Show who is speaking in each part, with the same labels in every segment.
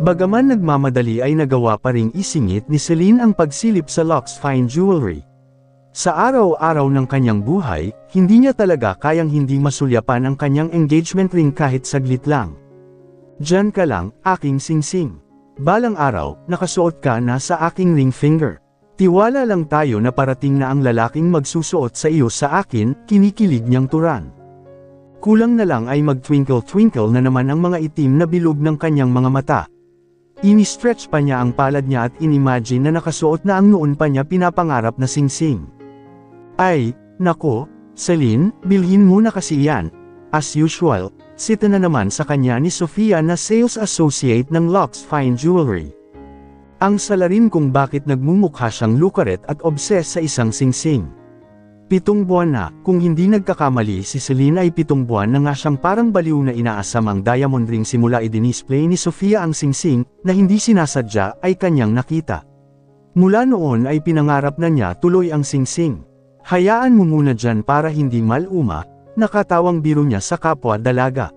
Speaker 1: Bagaman nagmamadali ay nagawa pa ring isingit ni Celine ang pagsilip sa Lux Fine Jewelry. Sa araw-araw ng kanyang buhay, hindi niya talaga kayang hindi masulyapan ang kanyang engagement ring kahit saglit lang. Diyan ka lang, aking singsing. Balang araw, nakasuot ka na sa aking ring finger. Tiwala lang tayo na parating na ang lalaking magsusuot sa iyo sa akin, kinikilig niyang turan. Kulang na lang ay mag-twinkle-twinkle na naman ang mga itim na bilog ng kanyang mga mata. Ini-stretch pa niya ang palad niya at inimagine na nakasuot na ang noon pa niya pinapangarap na singsing. Ay, nako, Celine, bilhin mo na kasi yan. As usual, sita na naman sa kanya ni Sofia na sales associate ng Lux Fine Jewelry. Ang salarin kung bakit nagmumukha siyang lukaret at obses sa isang singsing. 7 buwan na, kung hindi nagkakamali si Celine ay 7 buwan na nga siyang parang baliw na inaasam ang diamond ring simula i-display ni Sofia ang singsing, na hindi sinasadya ay kanyang nakita. Mula noon ay pinangarap na niya tuloy ang singsing. Hayaan mo muna dyan para hindi maluma, nakatawang biro niya sa kapwa dalaga.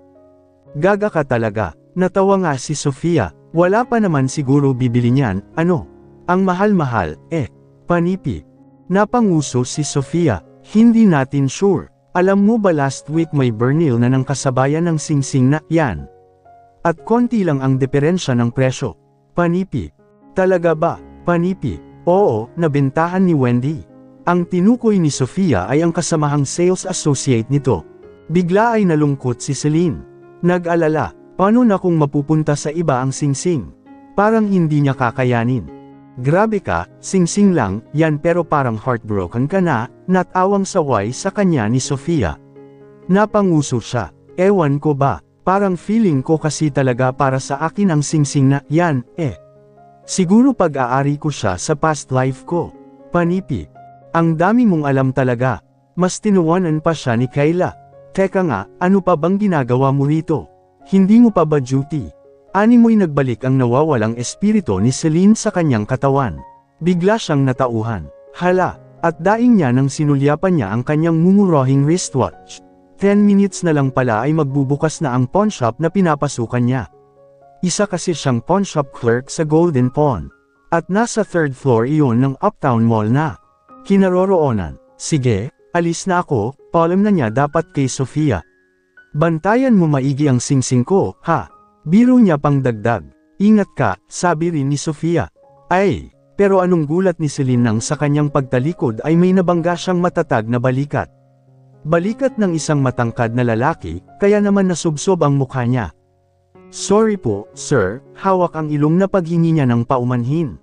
Speaker 1: Gaga ka talaga, natawa nga si Sofia, wala pa naman siguro bibili niyan, ano? Ang mahal-mahal, panipi. Napanguso si Sofia, hindi natin sure. Alam mo ba last week may burnil na ng kasabayan ng singsing na yan? At konti lang ang diferensya ng presyo. Panipi. Talaga ba? Panipi. Oo, nabentahan ni Wendy. Ang tinukoy ni Sofia ay ang kasamahang sales associate nito. Bigla ay nalungkot si Celine. Nag-alala, paano na kung mapupunta sa iba ang singsing? Parang hindi niya kakayanin. Grabe ka, singsing lang, yan pero parang heartbroken ka na, natawang saway sa kanya ni Sofia. Napanguso siya, ewan ko ba, parang feeling ko kasi talaga para sa akin ang singsing na yan, Siguro pag-aari ko siya sa past life ko. Panipi. Ang dami mong alam talaga. Mas tinuwanan pa siya ni Kayla. Teka nga, ano pa bang ginagawa mo rito? Hindi mo pa ba duty? Ani mo'y nagbalik ang nawawalang espiritu ni Celine sa kanyang katawan. Bigla siyang natauhan. Hala, at daing niya nang sinulyapan niya ang kanyang mumurahing wristwatch. 10 minutes na lang pala ay magbubukas na ang pawn shop na pinapasukan niya. Isa kasi siyang pawn shop clerk sa Golden Pawn. At nasa 3rd floor iyon ng Uptown Mall na. Kinaroroonan, sige, alis na ako, paalam na niya dapat kay Sofia. Bantayan mo maigi ang singsing ko, ha? Biro niya pang dagdag. Ingat ka, sabi rin ni Sofia. Ay, pero anong gulat ni Celine nang sa kanyang pagtalikod ay may nabangga siyang matatag na balikat. Balikat ng isang matangkad na lalaki, kaya naman nasubsob ang mukha niya. Sorry po, sir, hawak ang ilong na paghingi niya ng paumanhin.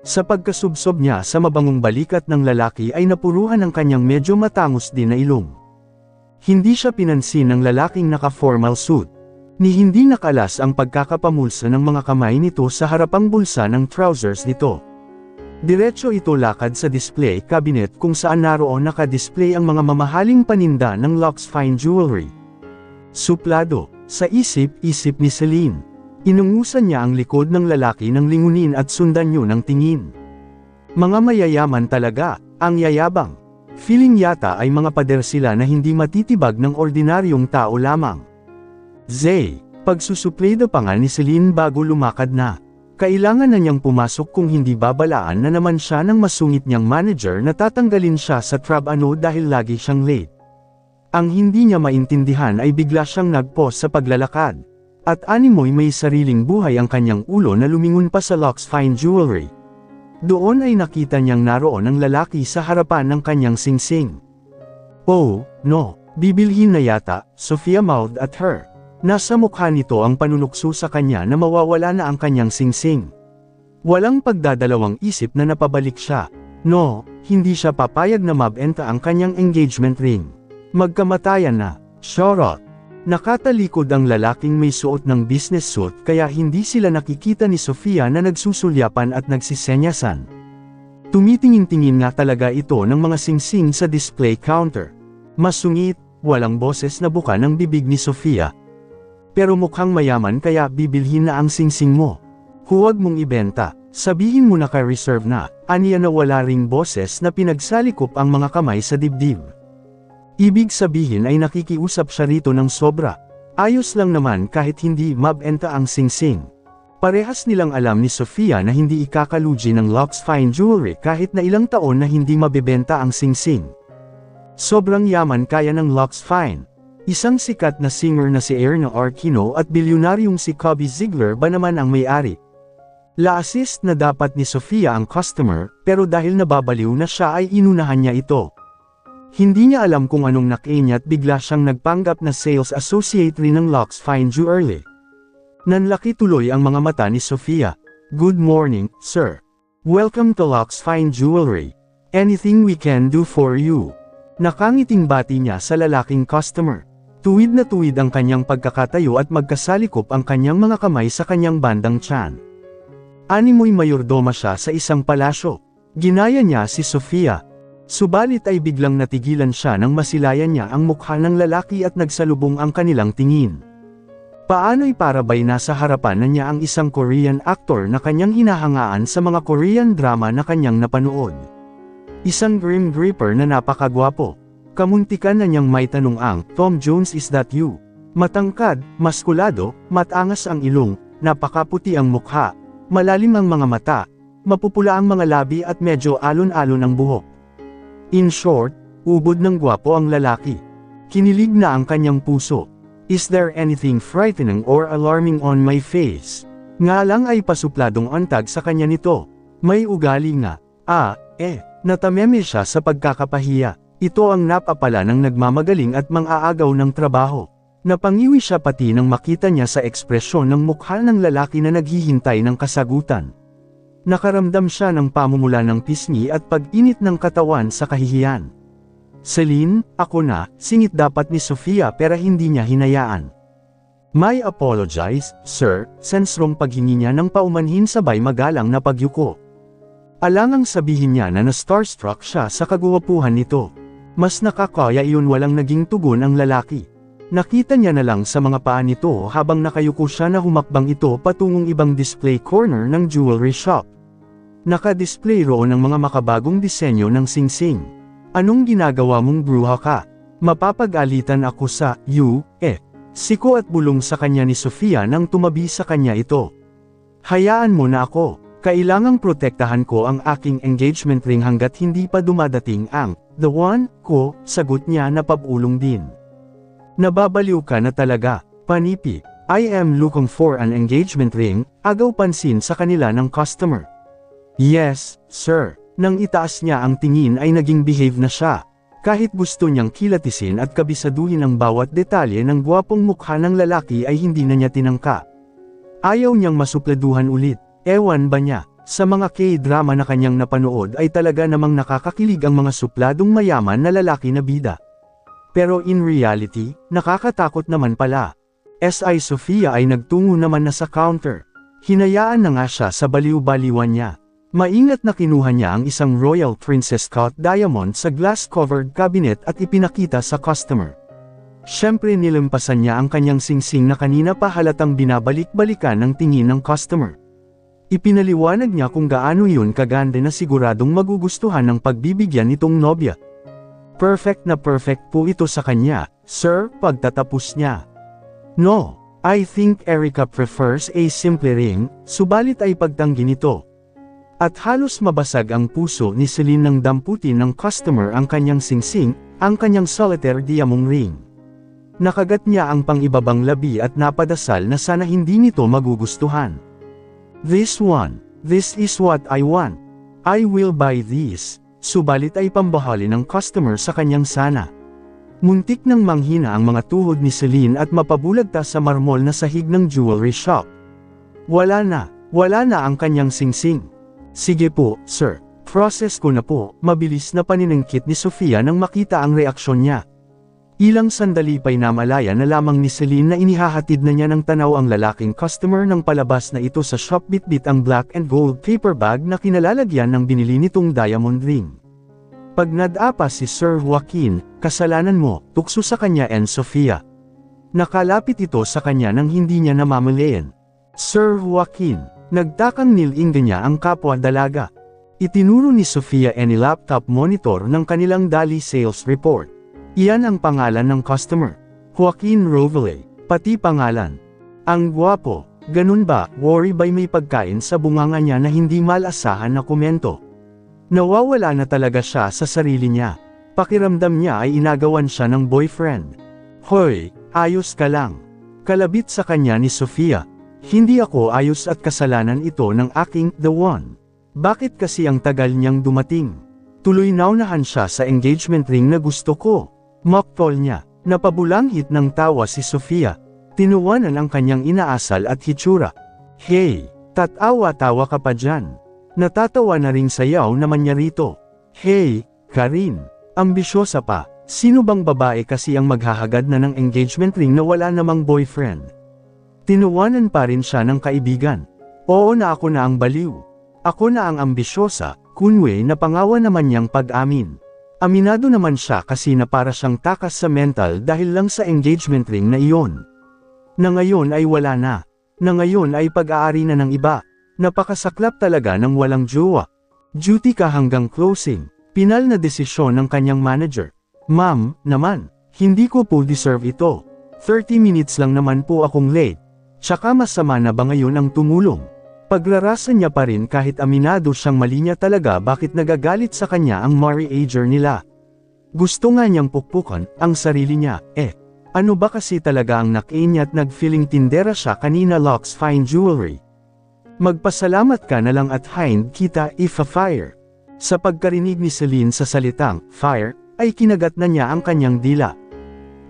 Speaker 1: Sa pagkasubsob niya sa mabangong balikat ng lalaki ay napuruhan ang kanyang medyo matangos din na ilong. Hindi siya pinansin ng lalaking naka-formal suit. Ni hindi nakalas ang pagkakapamulsa ng mga kamay nito sa harapang bulsa ng trousers nito. Diretso ito lakad sa display cabinet kung saan naroon naka-display ang mga mamahaling paninda ng Lux Fine Jewelry. Suplado, sa isip-isip ni Celine. Inungusan niya ang likod ng lalaki ng lingunin at sundan niyo ng tingin. Mga mayayaman talaga, ang yayabang. Feeling yata ay mga pader sila na hindi matitibag ng ordinaryong tao lamang. Zay, pagsusuplado pa nga ni Celine bago lumakad na. Kailangan na niyang pumasok kung hindi babalaan na naman siya ng masungit niyang manager na tatanggalin siya sa trabaho dahil lagi siyang late. Ang hindi niya maintindihan ay bigla siyang nag-pause sa paglalakad. At animoy may sariling buhay ang kanyang ulo na lumingon pa sa Lux Fine Jewelry. Doon ay nakita niyang naroon ang lalaki sa harapan ng kanyang singsing. Oh, no, bibilhin na yata, Sofia mouthed at her. Nasa mukha nito ang panunukso sa kanya na mawawala na ang kanyang singsing. Walang pagdadalawang isip na napabalik siya. No, hindi siya papayag na mabenta ang kanyang engagement ring. Magkamatayan na, Charlotte. Nakatalikod ang lalaking may suot ng business suit kaya hindi sila nakikita ni Sofia na nagsusulyapan at nagsisenyasan. Tumitingin-tingin nga talaga ito ng mga singsing sa display counter. Masungit, walang boses na buka ng bibig ni Sofia. Pero mukhang mayaman kaya bibilhin na ang singsing mo. Huwag mong ibenta, sabihin mo na ka-reserve na, aniya na wala ring boses na pinagsalikop ang mga kamay sa dibdib. Ibig sabihin ay nakikiusap siya rito ng sobra. Ayos lang naman kahit hindi mabenta ang singsing. Parehas nilang alam ni Sofia na hindi ikakalugi ng Lux Fine Jewelry kahit na ilang taon na hindi mabebenta ang singsing. Sobrang yaman kaya ng Lux Fine. Isang sikat na singer na si Erna Aquino at bilyonaryong si Cubby Ziegler ba naman ang may-ari. La-assist na dapat ni Sofia ang customer, pero dahil nababaliw na siya ay inunahan niya ito. Hindi niya alam kung anong nakainya't bigla siyang nagpanggap na sales associate rin ng Lux Fine Jewelry. Nanlaki tuloy ang mga mata ni Sofia. "Good morning, sir. Welcome to Lux Fine Jewelry. Anything we can do for you?" Nakangiting bati niya sa lalaking customer. Tuwid na tuwid ang kanyang pagkakatayo at magkasalikop ang kanyang mga kamay sa kanyang bandang tiyan. Animoy mayordoma siya sa isang palasyo. Ginaya niya si Sofia. Subalit ay biglang natigilan siya nang masilayan niya ang mukha ng lalaki at nagsalubong ang kanilang tingin. Paano'y parabay nasa harapan na niya ang isang Korean actor na kanyang hinahangaan sa mga Korean drama na kanyang napanood. Isang grim reaper na napakagwapo. Kamuntikan na niyang may tanong ang, "Tom Jones, is that you?" Matangkad, maskulado, matangas ang ilong, napakaputi ang mukha, malalim ang mga mata, mapupula ang mga labi at medyo alon-alon ang buhok. In short, ubod ng gwapo ang lalaki. Kinilig na ang kanyang puso. "Is there anything frightening or alarming on my face?" Nga lang ay pasupladong antag sa kanya nito. May ugali nga. Natameme siya sa pagkakapahiya. Ito ang napapala ng nagmamagaling at mang-aagaw ng trabaho. Napangiwi siya pati nang makita niya sa ekspresyon ng mukha ng lalaki na naghihintay ng kasagutan. Nakaramdam siya ng pamumula ng pisngi at pag-init ng katawan sa kahihiyan. "Celine, ako na," singit dapat ni Sofia pero hindi niya hinayaan. "May apologize, sir," sensrong paghingi niya ng paumanhin sabay magalang na pagyuko. Alangang sabihin niya na na-starstruck siya sa kagwapuhan nito. Mas nakakaya iyon walang naging tugon ang lalaki. Nakita niya na lang sa mga paa nito habang nakayuko siya na humakbang ito patungong ibang display corner ng jewelry shop. Naka-display roon ang mga makabagong disenyo ng singsing. "Anong ginagawa mong bruha ka? Mapapag-alitan ako sa you, Siko at bulong sa kanya ni Sofia nang tumabi sa kanya ito. "Hayaan mo na ako. Kailangang protektahan ko ang aking engagement ring hanggat hindi pa dumadating ang the one ko," sagot niya na pabulong din. "Nababaliw ka na talaga, panipi. I am looking for an engagement ring," agaw pansin sa kanila ng customer. "Yes, sir." Nang itaas niya ang tingin ay naging behave na siya. Kahit gusto niyang kilatisin at kabisaduhin ang bawat detalye ng gwapong mukha ng lalaki ay hindi na niya tinangka. Ayaw niyang masupladuhan ulit. Ewan ba niya, sa mga K-drama na kanyang napanood ay talaga namang nakakakilig ang mga supladong mayaman na lalaki na bida. Pero in reality, nakakatakot naman pala. Si Sofia ay nagtungo naman na sa counter. Hinayaan na nga siya sa baliw-baliwan niya. Maingat na kinuha niya ang isang Royal Princess Cut Diamond sa glass-covered cabinet at ipinakita sa customer. Siyempre nilampasan niya ang kanyang singsing na kanina pa halatang binabalik-balikan ng tingin ng customer. Ipinaliwanag niya kung gaano yun kaganda na siguradong magugustuhan ng pagbibigyan nitong nobya. Perfect na perfect po ito sa kanya, sir, pagtatapos niya. "No, I think Erica prefers a simple ring," subalit ay pagtanggi nito. At halos mabasag ang puso ni Celine nang damputin ng customer ang kanyang singsing, ang kanyang solitaire diamond ring. Nakagat niya ang pang-ibabang labi at napadasal na sana hindi nito magugustuhan. "This one. This is what I want. I will buy this." Subalit ay pambahali ng customer sa kanyang sana. Muntik nang manghina ang mga tuhod ni Celine at mapabulagta sa marmol na sahig ng jewelry shop. Wala na ang kanyang singsing. "Sige po, sir. Process ko na po," mabilis na paniningkit ni Sofia nang makita ang reaksyon niya. Ilang sandali pa'y namalaya na lamang ni Celine na inihahatid na niya ng tanaw ang lalaking customer nang palabas na ito sa shop bitbit ang black and gold paper bag na kinalalagyan ng binili nitong diamond ring. Pag nadapa si Sir Joaquin, "Kasalanan mo," tukso sa kanya and Sofia. Nakalapit ito sa kanya nang hindi niya namamalayan. "Sir Joaquin," nagtakang nilingga niya ang kapwa dalaga. Itinuro ni Sofia any laptop monitor ng kanilang daily sales report. Iyan ang pangalan ng customer. Joaquin Rovele, pati pangalan. Ang gwapo, Ganun ba, worry ba'y may pagkain sa bunganga niya na hindi malasahan na komento? Nawawala na talaga siya sa sarili niya. Pakiramdam niya ay inagawan siya ng boyfriend. Hoy, ayos ka lang. Kalabit sa kanya ni Sofia. Hindi ako ayos at kasalanan ito ng aking the one. Bakit kasi ang tagal niyang dumating? Tuloy naunahan siya sa engagement ring na gusto ko. Mock call niya. Napabulanghit ng tawa si Sofia. Tinuwanan ang kanyang inaasal at hitsura. Hey, tatawa-tawa ka pa dyan. Natatawa na ring sayaw naman niya rito. Hey, Karin. Ambisyosa pa. Sino bang babae kasi ang maghahagad na ng engagement ring na wala namang boyfriend? Tinuwanan pa rin siya ng kaibigan. Oo na ako na ang baliw. Ako na ang ambisyosa, kunway na pangawa naman niyang pag-amin. Aminado naman siya kasi na para siyang takas sa mental dahil lang sa engagement ring na iyon. Na ngayon ay wala na. Na ngayon ay pag-aari na ng iba. Napakasaklap talaga ng walang jowa. Duty ka hanggang closing. Pinal na desisyon ng kanyang manager. Ma'am, naman, hindi ko po deserve ito. 30 minutes lang naman po akong late. Tsaka masama na ba ngayon ang tumulong? Paglarasan niya pa rin kahit aminado siyang mali niya talaga bakit nagagalit sa kanya ang marriager nila. Gusto nga niyang pukpukan ang sarili niya, ano ba kasi talaga ang nakain niya at nag-feeling tindera siya kanina Lux Fine Jewelry. Magpasalamat ka na lang at hind kita ifa-fire. Sa pagkarinig ni Celine sa salitang, fire, ay kinagat na niya ang kanyang dila.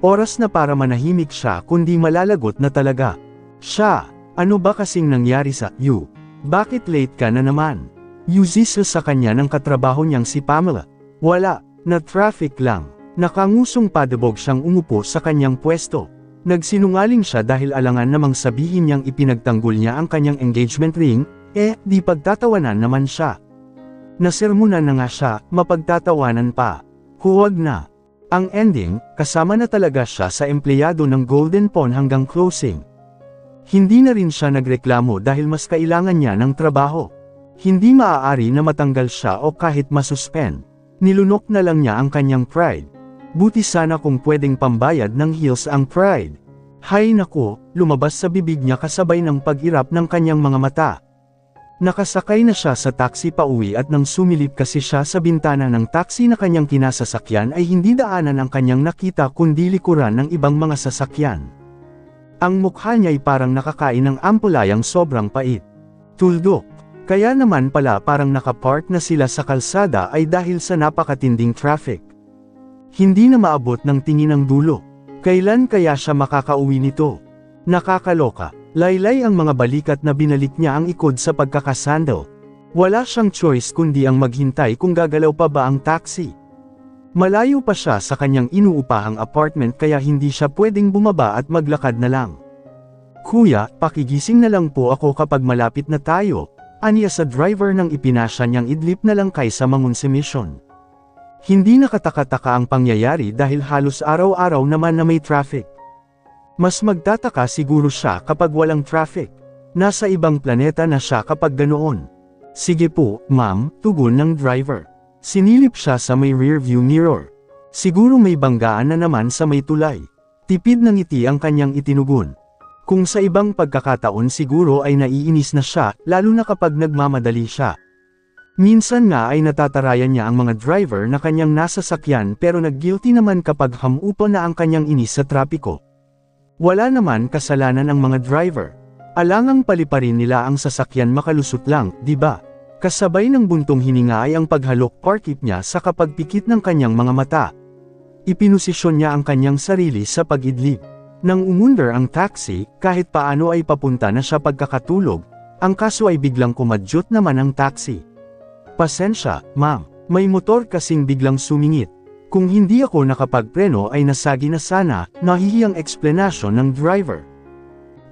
Speaker 1: Oras na para manahimik siya kundi malalagot na talaga. Siya, ano ba kasing nangyari sa you? Bakit late ka na naman? Yuzisa sa kanya ng katrabaho niyang si Pamela. Wala, na traffic lang. Nakangusong padabog siyang umupo sa kanyang pwesto. Nagsinungaling siya dahil alangan namang sabihin niyang ipinagtanggol niya ang kanyang engagement ring, di pagtatawanan naman siya. Nasermonan na nga siya, mapagtatawanan pa. Huwag na. Ang ending, kasama na talaga siya sa empleyado ng Golden Pawn hanggang closing. Hindi na rin siya nagreklamo dahil mas kailangan niya ng trabaho. Hindi maaari na matanggal siya o kahit masuspend. Nilunok na lang niya ang kanyang pride. Buti sana kung pwedeng pambayad ng heels ang pride. Hay nako, lumabas sa bibig niya kasabay ng pag-irap ng kanyang mga mata. Nakasakay na siya sa taxi pauwi at nang sumilip kasi siya sa bintana ng taxi na kanyang kinasasakyan ay hindi daanan ang kanyang nakita kundi likuran ng ibang mga sasakyan. Ang mukha niya ay parang nakakain ng ampulayang sobrang pait. Tuldok. Kaya naman pala parang nakapark na sila sa kalsada ay dahil sa napakatinding traffic. Hindi na maabot ng tingin ng dulo. Kailan kaya siya makakauwi nito? Nakakaloka. Laylay ang mga balikat na binalik niya ang ikod sa pagkakasandal. Wala siyang choice kundi ang maghintay kung gagalaw pa ba ang taxi. Malayo pa siya sa kanyang inuupahang apartment kaya hindi siya pwedeng bumaba at maglakad na lang. Kuya, pakigising na lang po ako kapag malapit na tayo, aniya sa driver nang ipinasya niyang idlip na lang kaysa mangonsumisyon. Hindi nakataka-taka ang pangyayari dahil halos araw-araw naman na may traffic. Mas magtataka siguro siya kapag walang traffic. Nasa ibang planeta na siya kapag ganoon. Sige po, ma'am, tugon ng driver. Sinilip siya sa may rearview mirror. Siguro may banggaan na naman sa may tulay. Tipid ng ngiti ang kanyang itinugon. Kung sa ibang pagkakataon siguro ay naiinis na siya, lalo na kapag nagmamadali siya. Minsan nga ay natatarayan niya ang mga driver na kanyang nasa sakyan pero nag-guilty naman kapag hamupo na ang kanyang inis sa trapiko. Wala naman kasalanan ang mga driver. Alangang paliparin nila ang sasakyan makalusot lang, di ba? Kasabay ng buntong hininga ay ang paghalok parkip niya sa kapagpikit ng kanyang mga mata. Ipinosisyon niya ang kanyang sarili sa pag-idlip. Nang umundar ang taxi, kahit paano ay papunta na siya pagkakatulog, ang kaso ay biglang kumadyot naman ang taxi. Pasensya, ma'am, may motor kasing biglang sumingit. Kung hindi ako nakapagpreno ay nasagi na sana, nahihiyang eksplanasyon ng driver.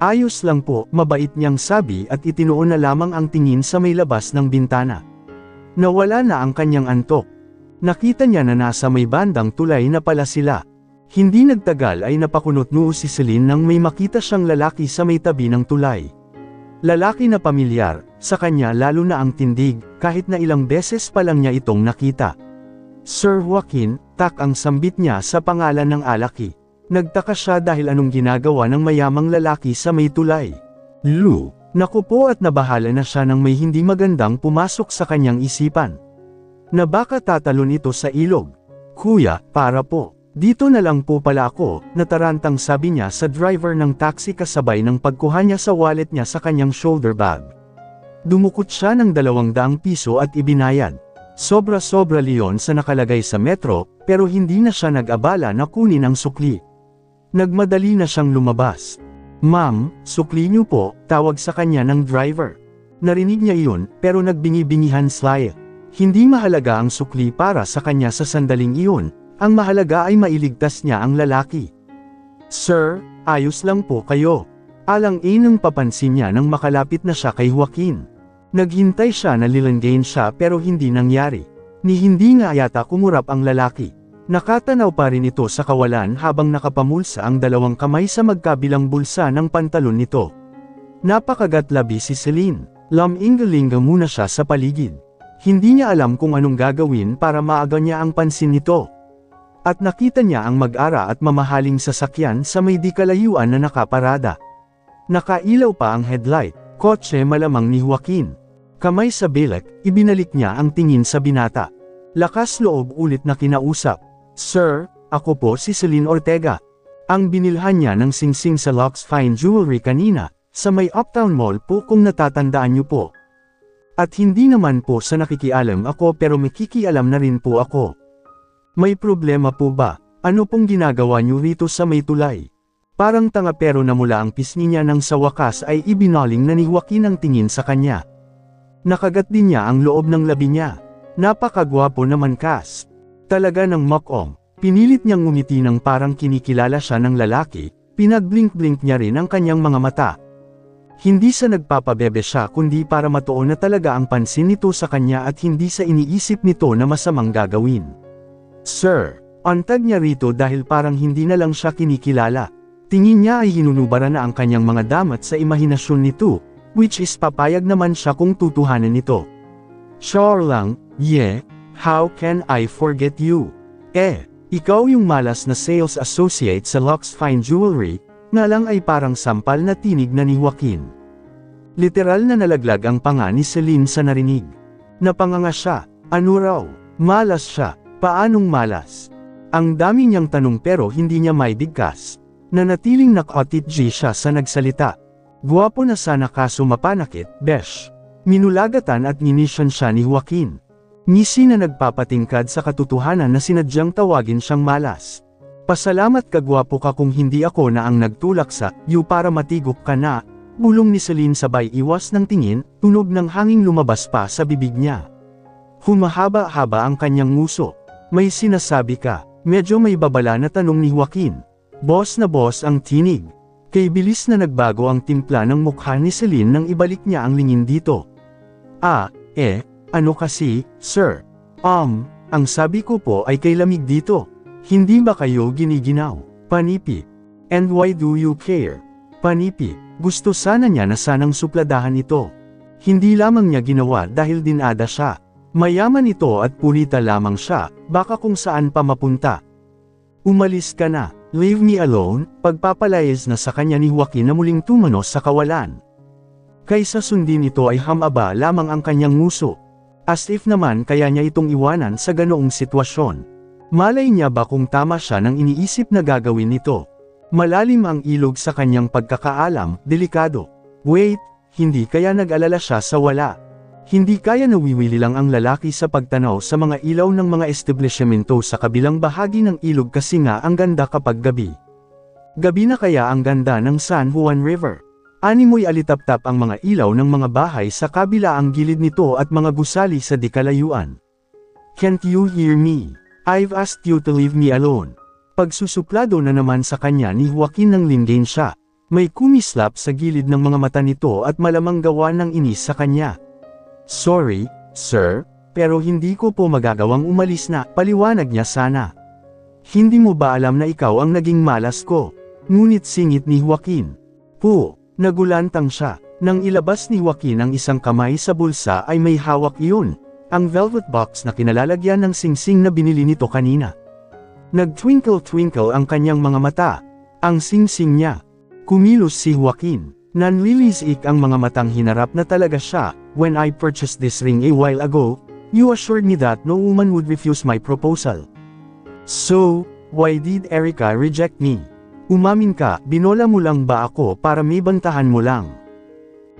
Speaker 1: Ayos lang po, mabait niyang sabi at itinuon na lamang ang tingin sa may labas ng bintana. Nawala na ang kanyang antok. Nakita niya na nasa may bandang tulay na pala sila. Hindi nagtagal ay napakunot-noo si Celine nang may makita siyang lalaki sa may tabi ng tulay. Lalaki na pamilyar, sa kanya lalo na ang tindig, kahit na ilang beses pa lang niya itong nakita. Sir Joaquin, tak ang sambit niya sa pangalan ng alaki. Nagtaka siya dahil anong ginagawa ng mayamang lalaki sa may tulay. Lu, naku po at nabahala na siya nang may hindi magandang pumasok sa kanyang isipan. Na baka tatalon ito sa ilog. Kuya, para po. Dito na lang po pala ako, natarantang sabi niya sa driver ng taxi kasabay ng pagkuha niya sa wallet niya sa kanyang shoulder bag. Dumukot siya ng 200 piso at ibinayad. Sobra-sobra leon sa nakalagay sa metro, pero hindi na siya nag-abala na kunin ang sukli. Nagmadali na siyang lumabas. Ma'am, sukli niyo po, tawag sa kanya ng driver. Narinig niya iyon, pero nagbingi-bingihan Sly. Hindi mahalaga ang sukli para sa kanya sa sandaling iyon, ang mahalaga ay mailigtas niya ang lalaki. Sir, ayos lang po kayo. Alang-inang papansin niya nang makalapit na siya kay Joaquin. Naghintay siya na lilanggain siya pero hindi nangyari. Ni hindi nga yata kumurap ang lalaki. Nakatanaw pa rin ito sa kawalan habang nakapamulsa ang 2 kamay sa magkabilang bulsa ng pantalon nito. Napakagatlabi si Celine. Laminggalinga muna siya sa paligid. Hindi niya alam kung anong gagawin para maaga niya ang pansin nito. At nakita niya ang mag-ara at mamahaling sasakyan sa may di kalayuan na nakaparada. Nakailaw pa ang headlight, kotse malamang ni Joaquin. Kamay sa bilek, ibinalik niya ang tingin sa binata. Lakas loob ulit na kinausap. Sir, ako po si Celine Ortega. Ang binilhan niya ng singsing sa Lux Fine Jewelry kanina, sa may Uptown Mall po kung natatandaan niyo po. At hindi naman po sa nakikialam ako pero makikialam na rin po ako. May problema po ba? Ano pong ginagawa niyo rito sa may tulay? Parang tanga pero namula ang pisngi niya nang sa wakas ay ibinaling na ni Joaquin ang tingin sa kanya. Nakagat din niya ang loob ng labi niya. Napakagwapo naman Cass. Talaga ng mock-on. Pinilit niyang ngumiti ng parang kinikilala siya ng lalaki, pinagblink-blink niya rin ang kanyang mga mata. Hindi sa nagpapabebe siya kundi para matuon na talaga ang pansin nito sa kanya at hindi sa iniisip nito na masamang gagawin. Sir, antag niya rito dahil parang hindi na lang siya kinikilala. Tingin niya ay hinunubara na ang kanyang mga damat sa imahinasyon nito, which is papayag naman siya kung tutuhanan nito. Sure lang, yeah, how can I forget you? Ikaw yung malas na sales associate sa Lux Fine Jewelry, nga lang ay parang sampal na tinig na ni Joaquin. Literal na nalaglag ang panga ni Celine sa narinig. Napanganga siya, ano raw, malas siya, paanong malas? Ang dami niyang tanong pero hindi niya maibigkas. Nanatiling nakatitji siya sa nagsalita. Guwapo na sana kaso mapanakit, besh. Minulagatan at ninisyan siya ni Joaquin. Ngisi na nagpapatingkad sa katotohanan na sinadyang tawagin siyang malas. Pasalamat ka gwapo ka kung hindi ako na ang nagtulak sa you para matigok ka na, bulong ni Celine sabay iwas ng tingin, tunog ng hanging lumabas pa sa bibig niya. Humahaba-haba ang kanyang nguso. May sinasabi ka, medyo may babala na tanong ni Joaquin. Boss na boss ang tinig. Kay bilis na nagbago ang timpla ng mukha ni Celine nang ibalik niya ang lingin dito. Ano kasi, sir? Ang sabi ko po ay kay lamig dito. Hindi ba kayo giniginaw? Panipi. And why do you care? Panipi, gusto sana niya na sanang supladahan ito. Hindi lamang niya ginawa dahil dinada siya. Mayaman ito at pulita lamang siya, baka kung saan pa mapunta. Umalis ka na. Leave me alone, pagpapalayas na sa kanya ni Joaquin na muling tumanos sa kawalan. Kaysa sundin ito ay hamaba lamang ang kanyang nguso. As if naman kaya niya itong iwanan sa ganoong sitwasyon. Malay niya ba kung tama siya nang iniisip na gagawin nito? Malalim ang ilog sa kanyang pagkakaalam, delikado. Wait, hindi kaya nag-alala siya sa wala. Hindi kaya nawiwili lang ang lalaki sa pagtanaw sa mga ilaw ng mga establishmento sa kabilang bahagi ng ilog kasi nga ang ganda kapag gabi. Gabi na kaya ang ganda ng San Juan River. Animoy alitaptap ang mga ilaw ng mga bahay sa kabilaang gilid nito at mga gusali sa di kalayuan. Can't you hear me? I've asked you to leave me alone. Pagsusuplado na naman sa kanya ni Joaquin ng linggain siya. May kumislap sa gilid ng mga mata nito at malamang gawa ng inis sa kanya. Sorry, sir, pero hindi ko po magagawang umalis na, paliwanag niya sana. Hindi mo ba alam na ikaw ang naging malas ko? Ngunit singit ni Joaquin. Nagulantang siya. Nang ilabas ni Joaquin ang isang kamay sa bulsa ay may hawak iyon, ang velvet box na kinalalagyan ng singsing na binili nito kanina. Nag-twinkle-twinkle ang kanyang mga mata. Ang singsing niya. Kumilos si Joaquin. Nanlilisik ang mga matang hinarap na talaga siya. When I purchased this ring a while ago, you assured me that no woman would refuse my proposal. So, why did Erica reject me? Umamin ka, binola mo lang ba ako para may bantahan mo lang?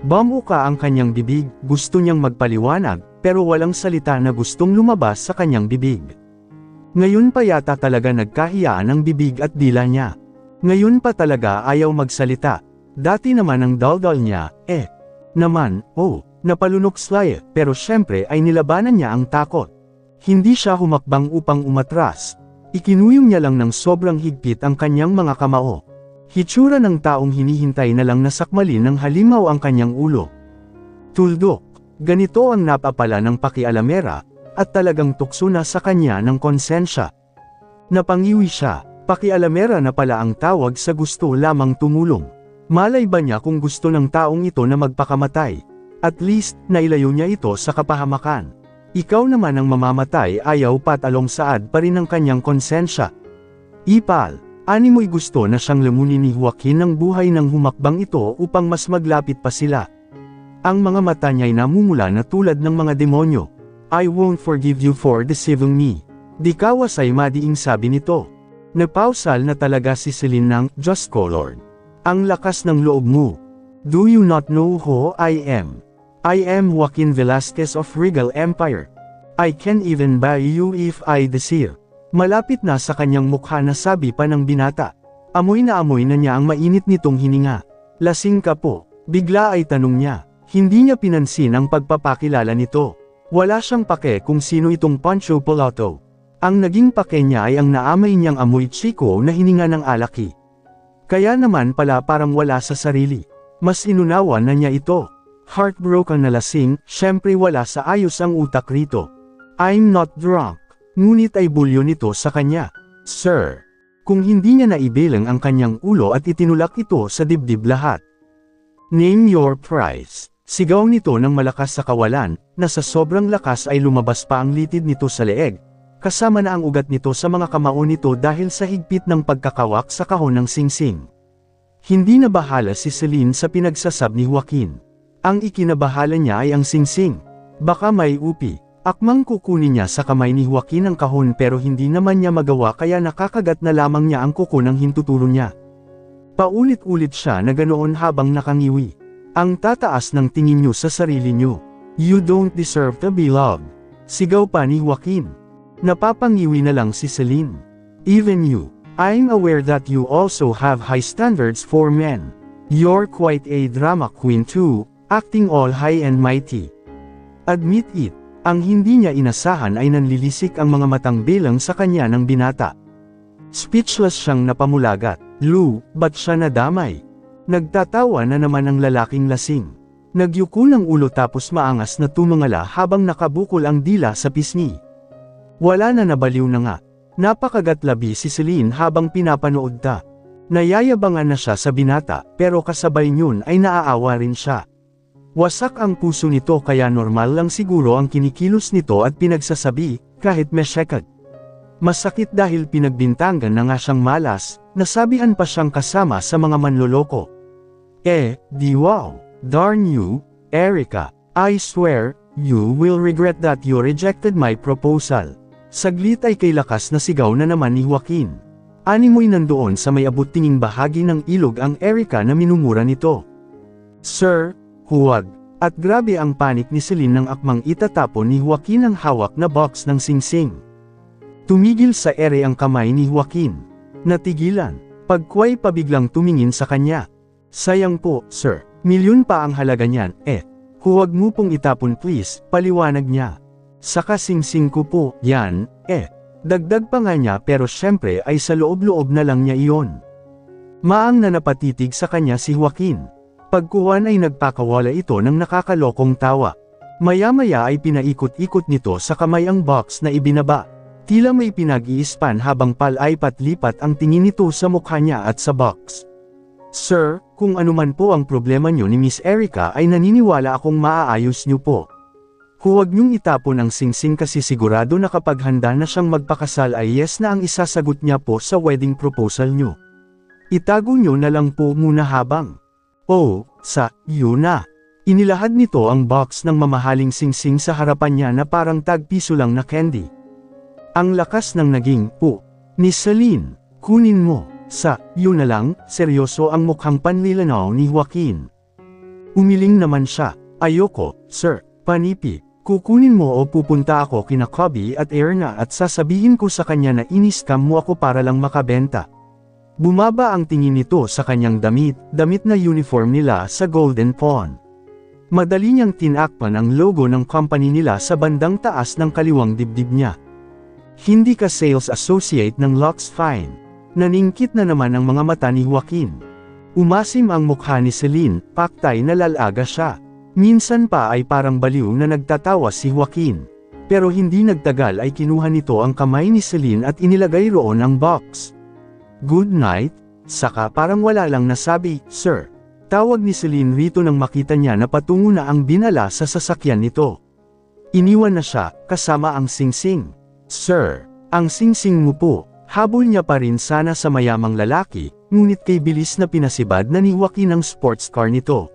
Speaker 1: Bamuka ang kanyang bibig, gusto niyang magpaliwanag, pero walang salita na gustong lumabas sa kanyang bibig. Ngayon pa yata talaga nagkahiyaan ang bibig at dila niya. Ngayon pa talaga ayaw magsalita. Dati naman ang daldal niya, naman, napalunok sila pero syempre ay nilabanan niya ang takot. Hindi siya humakbang upang umatras. Ikinuyong niya lang ng sobrang higpit ang kanyang mga kamao. Hitsura ng taong hinihintay na lang nasakmalin ng halimaw ang kanyang ulo. Tuldok, ganito ang napapala ng pakialamera, at talagang tukso na sa kanya ng konsensya. Napangiwi siya, pakialamera na pala ang tawag sa gusto lamang tumulong. Malay ba niya kung gusto ng taong ito na magpakamatay? At least, nailayo niya ito sa kapahamakan. Ikaw naman ang mamamatay ayaw patalong saad pa rin ang kanyang konsensya. Ipal, animoy gusto na siyang lamunin ni Joaquin ng buhay ng humakbang ito upang mas maglapit pa sila. Ang mga mata niya'y namumula na tulad ng mga demonyo. I won't forgive you for deceiving me. Di kawasay madiing sabi nito. Napausal na talaga si Celine ng, Diyos ko Lord. Ang lakas ng loob mo. Do you not know who I am? I am Joaquin Velasquez of Regal Empire. I can even buy you if I desire. Malapit na sa kanyang mukha na sabi pa ng binata. Amoy na niya ang mainit nitong hininga. Lasing ka po, bigla ay tanong niya. Hindi niya pinansin ang pagpapakilala nito. Wala siyang pake kung sino itong Pancho Pilato. Ang naging pake niya ay ang naamay niyang amoy chiko na hininga ng alaki. Kaya naman pala parang wala sa sarili. Mas inunawa na niya ito. Heartbroken na lasing, syempre wala sa ayos ang utak rito. I'm not drunk. Ngunit ay bulyo nito sa kanya. Sir. Kung hindi niya naibilang ang kanyang ulo at itinulak ito sa dibdib lahat. Name your price. Sigaw nito ng malakas sa kawalan, na sa sobrang lakas ay lumabas pa ang litid nito sa leeg. Kasama na ang ugat nito sa mga kamao nito dahil sa higpit ng pagkakawak sa kahon ng singsing. Hindi na bahala si Celine sa pinagsasab ni Joaquin. Ang ikinabahala niya ay ang singsing. Baka may upi. Akmang kukunin niya sa kamay ni Joaquin ang kahon pero hindi naman niya magawa kaya nakakagat na lamang niya ang kuko ng hintutulo niya. Paulit-ulit siya na ganoon habang nakangiwi. Ang tataas ng tingin niyo sa sarili niyo. You don't deserve to be loved. Sigaw pa ni Joaquin. Napapangiwi na lang si Celine. Even you. I'm aware that you also have high standards for men. You're quite a drama queen too, acting all high and mighty. Admit it. Ang hindi niya inasahan ay nanlilisik ang mga matang bilang sa kanya ng binata. Speechless siyang napamulagat. Lou, ba't siya nadamay? Nagtatawa na naman ang lalaking lasing. Nagyuko ng ulo tapos maangas na tumangala habang nakabukol ang dila sa pisngi. Wala na, nabaliw na nga. Napakagatlabi si Celine habang pinapanood ta. Nayayabangan na siya sa binata pero kasabay niyon ay naaawa rin siya. Wasak ang puso nito kaya normal lang siguro ang kinikilos nito at pinagsasabi, kahit mesyekad. Masakit dahil pinagbintangan na nga siyang malas, nasabihan pa siyang kasama sa mga manloloko. Di wow, darn you, Erica, I swear, you will regret that you rejected my proposal. Saglit ay kay lakas na sigaw na naman ni Joaquin. Animoy nandoon sa may abot-tinging bahagi ng ilog ang Erica na minumura nito. Sir, huwag. At grabe ang panik ni Celine nang akmang itatapon ni Joaquin ang hawak na box ng singsing. Tumigil sa ere ang kamay ni Joaquin. Natigilan. Pagkway pabiglang tumingin sa kanya. Sayang po, sir. Milyon pa ang halaga niyan, Huwag mo pong itapon please, paliwanag niya. Sa kasingsing ko po, yan, Dagdag pa nga niya pero syempre ay sa loob-loob na lang niya iyon. Maang na napatitig sa kanya si Joaquin. Pagkuhan ay nagpakawala ito ng nakakalokong tawa. Maya-maya ay pinaikot-ikot nito sa kamay ang box na ibinaba. Tila may pinag-iispan habang palay-pat-lipat ang tingin nito sa mukha niya at sa box. Sir, kung anuman po ang problema niyo ni Miss Erica ay naniniwala akong maaayos niyo po. Huwag niyong itapon ang singsing kasi sigurado na kapag handa na siyang magpakasal ay yes na ang isasagot niya po sa wedding proposal niyo. Itago niyo na lang po muna habang. Oh, yun na. Inilahad nito ang box ng mamahaling singsing sa harapan niya na parang tagpiso lang na candy. Ang lakas ng naging ni Celine. Kunin mo. Yun na lang, seryoso ang mukhang panlilanaw ni Joaquin. Umiling naman siya. Ayoko, sir, panipi. Kukunin mo o pupunta ako kina Kobe at Erna at sasabihin ko sa kanya na in-scam mo ako para lang makabenta. Bumaba ang tingin nito sa kanyang damit na uniform nila sa Golden Pawn. Madali niyang tinakpan ang logo ng company nila sa bandang taas ng kaliwang dibdib niya. Hindi ka sales associate ng Lux Fine. Naningkit na naman ang mga mata ni Joaquin. Umasim ang mukha ni Celine, paktay na lalaga siya. Minsan pa ay parang baliw na nagtatawa si Joaquin. Pero hindi nagtagal ay kinuha nito ang kamay ni Celine at inilagay roon ang box. Good night, saka parang wala lang nasabi, sir. Tawag ni Celine rito nang makita niya na patungo na ang binala sa sasakyan nito. Iniwan na siya, kasama ang singsing. Sir, ang singsing mo po. Habol niya pa rin sana sa mayamang lalaki, ngunit kay bilis na pinasibad na ni Joaquin ang sports car nito.